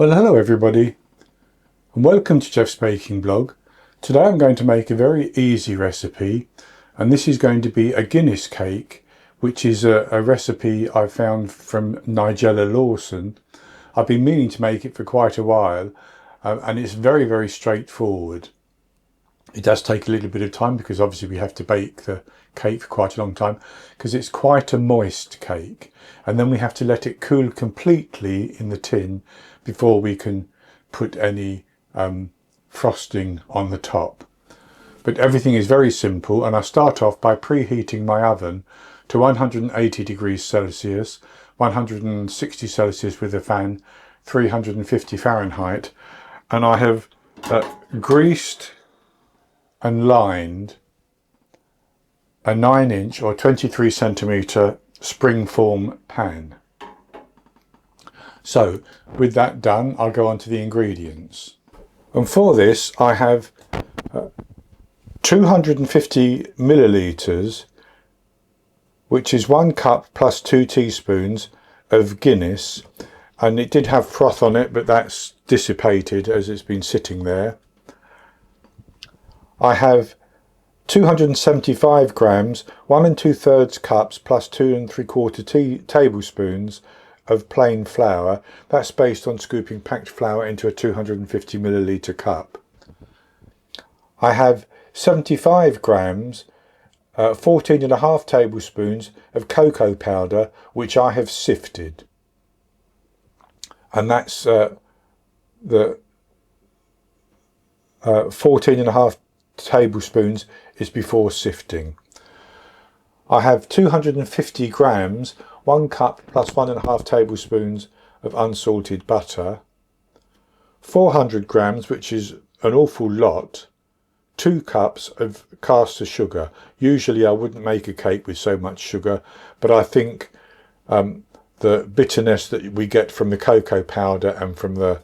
Well, hello everybody and welcome to Jeff's Baking Blog. Today I'm going to make a very easy recipe, and this is going to be a Guinness cake, which is a recipe I found from Nigella Lawson. I've been meaning to make it for quite a while, and it's very straightforward. It does take a little bit of time because obviously we have to bake the cake for quite a long time because it's quite a moist cake, and then we have to let it cool completely in the tin before we can put any frosting on the top. But everything is very simple, and I start off by preheating my oven to 180 degrees Celsius, 160 Celsius with a fan, 350 Fahrenheit, and I have greased and lined a 9-inch or 23 centimetre springform pan. So with that done, I'll go on to the ingredients. And for this I have 250 millilitres, which is 1 cup plus 2 teaspoons of Guinness, and it did have froth on it, but that's dissipated as it's been sitting there. I have 275 grams, 1 2/3 cups plus 2 3/4 tablespoons of plain flour. That's based on scooping packed flour into a 250 millilitre cup. I have 75 grams, 14.5 tablespoons of cocoa powder, which I have sifted, and that's the 14.5 tablespoons is before sifting. I have 250 grams, 1 cup plus 1.5 tablespoons of unsalted butter, 400 grams, which is an awful lot, 2 cups of caster sugar. Usually I wouldn't make a cake with so much sugar, but I think the bitterness that we get from the cocoa powder and from the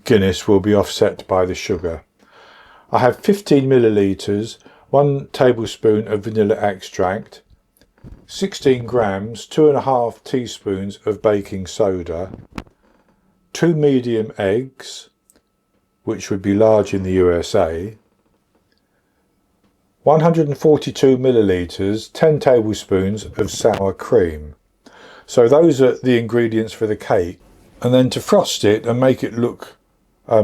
Guinness will be offset by the sugar. I have 15 millilitres, 1 tablespoon of vanilla extract, 16 grams, 2.5 teaspoons of baking soda, 2 medium eggs, which would be large in the USA, 142 millilitres, 10 tablespoons of sour cream. So those are the ingredients for the cake. And then to frost it and make it look a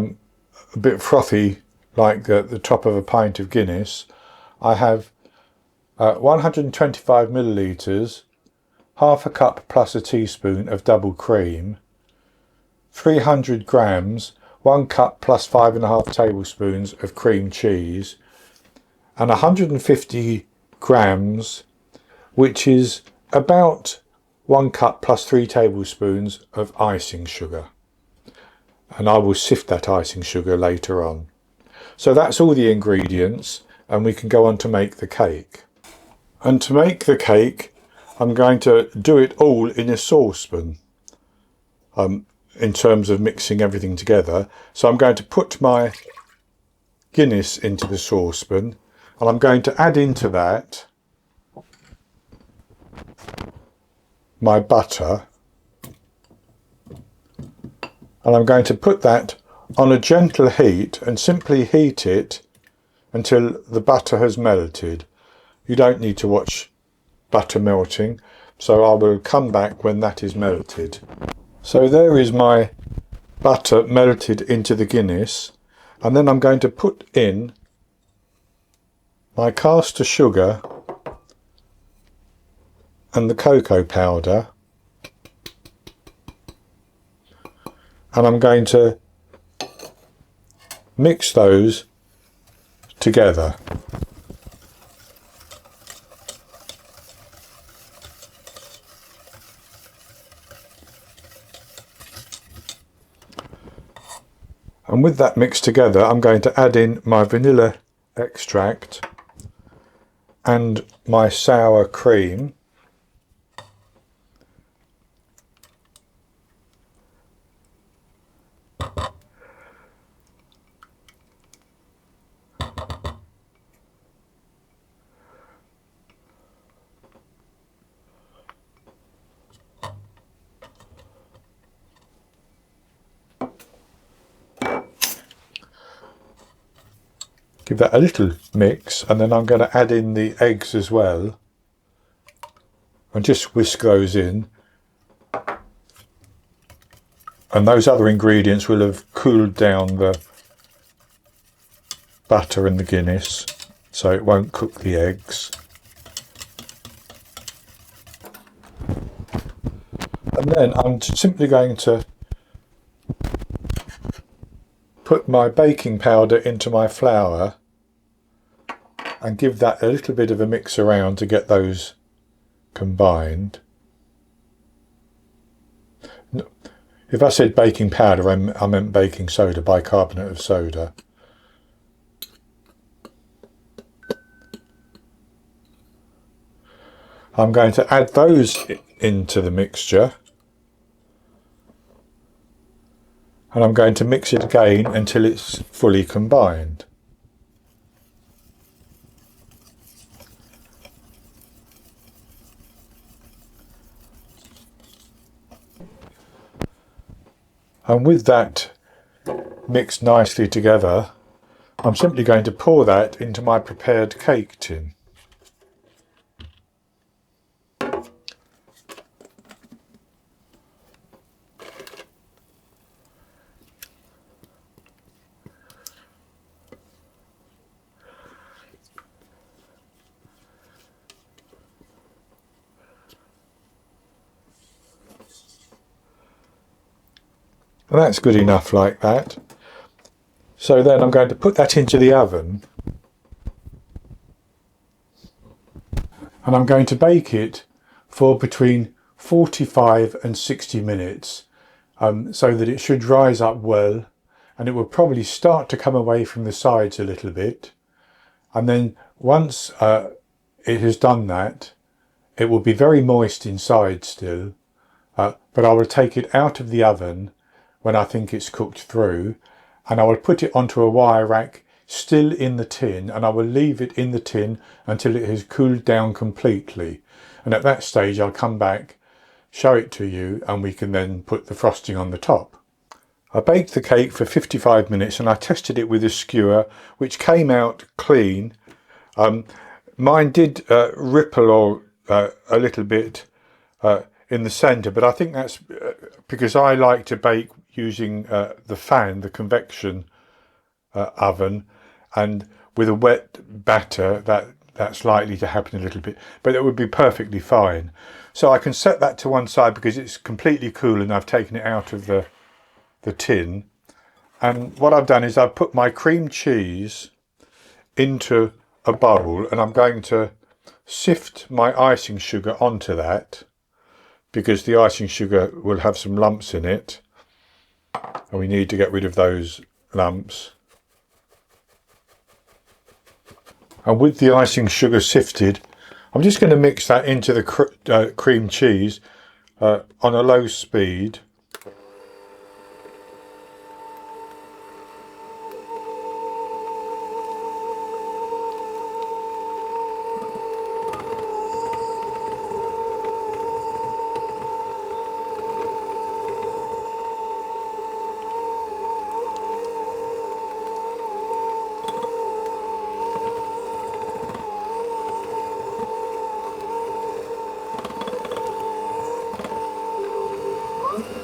bit frothy like the top of a pint of Guinness, I have 125 millilitres, half a cup plus a teaspoon of double cream, 300 grams, 1 cup plus 5.5 tablespoons of cream cheese, and 150 grams, which is about 1 cup plus 3 tablespoons of icing sugar. And I will sift that icing sugar later on. So that's all the ingredients, and we can go on to make the cake. And to make the cake, I'm going to do it all in a saucepan, in terms of mixing everything together. So I'm going to put my Guinness into the saucepan, and I'm going to add into that my butter, and I'm going to put that on a gentle heat and simply heat it until the butter has melted. You don't need to watch butter melting, so I will come back when that is melted. So there is my butter melted into the Guinness, and then I'm going to put in my caster sugar and the cocoa powder, and I'm going to mix those together. And with that mixed together, I'm going to add in my vanilla extract and my sour cream. Give that a little mix, and then I'm going to add in the eggs as well and just whisk those in. And those other ingredients will have cooled down the butter and the Guinness, so it won't cook the eggs. And then I'm simply going to put my baking powder into my flour and give that a little bit of a mix around to get those combined. If I said baking powder, I meant baking soda, bicarbonate of soda. I'm going to add those into the mixture, and I'm going to mix it again until it's fully combined. And with that mixed nicely together, I'm simply going to pour that into my prepared cake tin. And that's good enough like that. So then I'm going to put that into the oven, and I'm going to bake it for between 45 and 60 minutes, so that it should rise up well, and it will probably start to come away from the sides a little bit. And then once it has done that, it will be very moist inside still, but I will take it out of the oven when I think it's cooked through, and I will put it onto a wire rack still in the tin, and I will leave it in the tin until it has cooled down completely. And at that stage I'll come back, show it to you, and we can then put the frosting on the top. I baked the cake for 55 minutes and I tested it with a skewer, which came out clean. Mine did ripple or a little bit in the centre, but I think that's because I like to bake using the fan, the convection oven, and with a wet batter that's likely to happen a little bit, but it would be perfectly fine. So I can set that to one side because it's completely cool and I've taken it out of the tin. And what I've done is I've put my cream cheese into a bowl, and I'm going to sift my icing sugar onto that because the icing sugar will have some lumps in it, and we need to get rid of those lumps. And with the icing sugar sifted, I'm just going to mix that into the cream cheese on a low speed.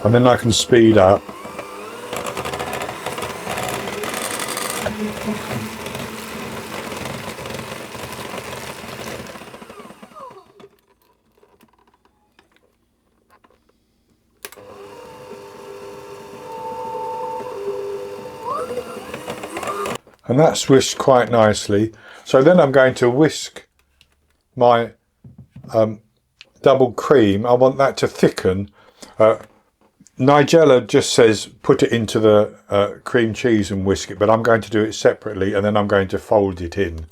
And then I can speed up. And that's whisked quite nicely. So then I'm going to whisk my double cream. I want that to thicken. Nigella just says put it into the cream cheese and whisk it, but I'm going to do it separately, and then I'm going to fold it in.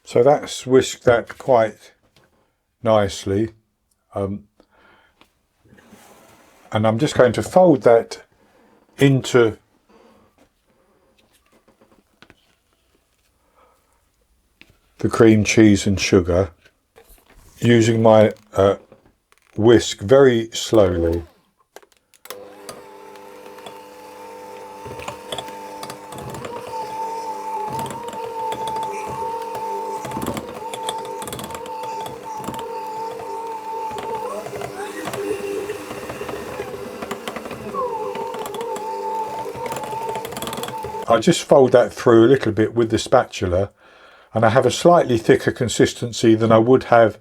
So that's whisked that quite nicely. And I'm just going to fold that into the cream cheese and sugar. using my whisk very slowly. I just fold that through a little bit with the spatula, and I have a slightly thicker consistency than I would have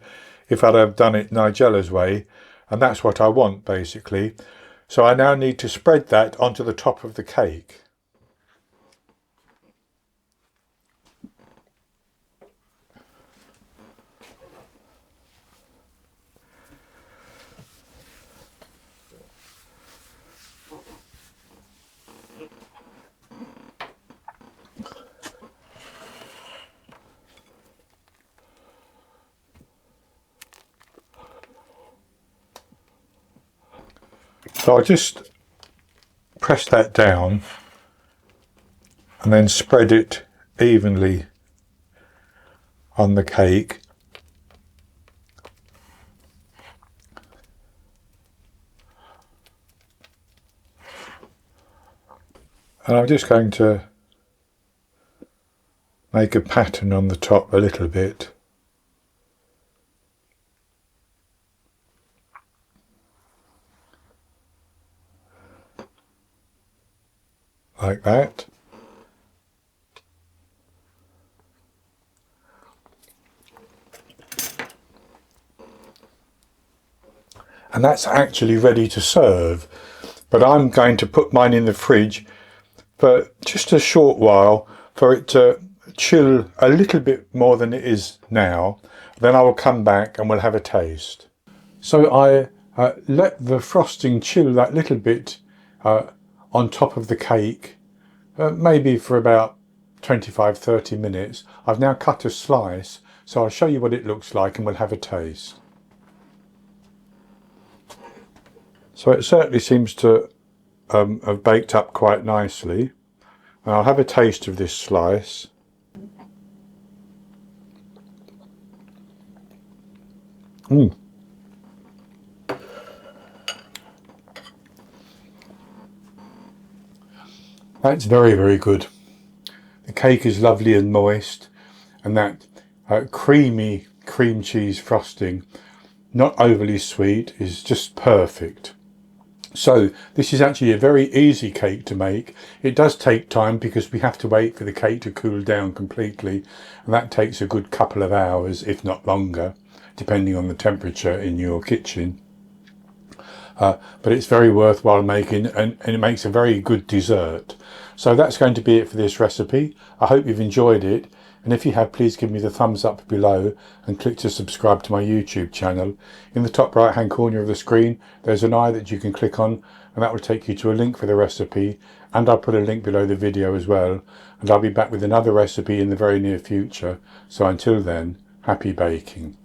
if I'd have done it Nigella's way, and that's what I want basically. So I now need to spread that onto the top of the cake. So I just press that down and then spread it evenly on the cake. And I'm just going to make a pattern on the top a little bit. Like that. And that's actually ready to serve, but I'm going to put mine in the fridge for just a short while for it to chill a little bit more than it is now. Then I will come back and we'll have a taste. So I let the frosting chill that little bit on top of the cake, maybe for about 25-30 minutes. I've now cut a slice, so I'll show you what it looks like and we'll have a taste. So it certainly seems to have baked up quite nicely. And I'll have a taste of this slice. That's very, very good. The cake is lovely and moist, and that creamy cream cheese frosting, not overly sweet, is just perfect. So this is actually a very easy cake to make. It does take time because we have to wait for the cake to cool down completely, and that takes a good couple of hours, if not longer, depending on the temperature in your kitchen. But it's very worthwhile making, and it makes a very good dessert. So that's going to be it for this recipe. I hope you've enjoyed it, and if you have, please give me the thumbs up below and click to subscribe to my YouTube channel. In the top right hand corner of the screen there's an eye that you can click on, and that will take you to a link for the recipe, and I'll put a link below the video as well, and I'll be back with another recipe in the very near future. So until then, happy baking.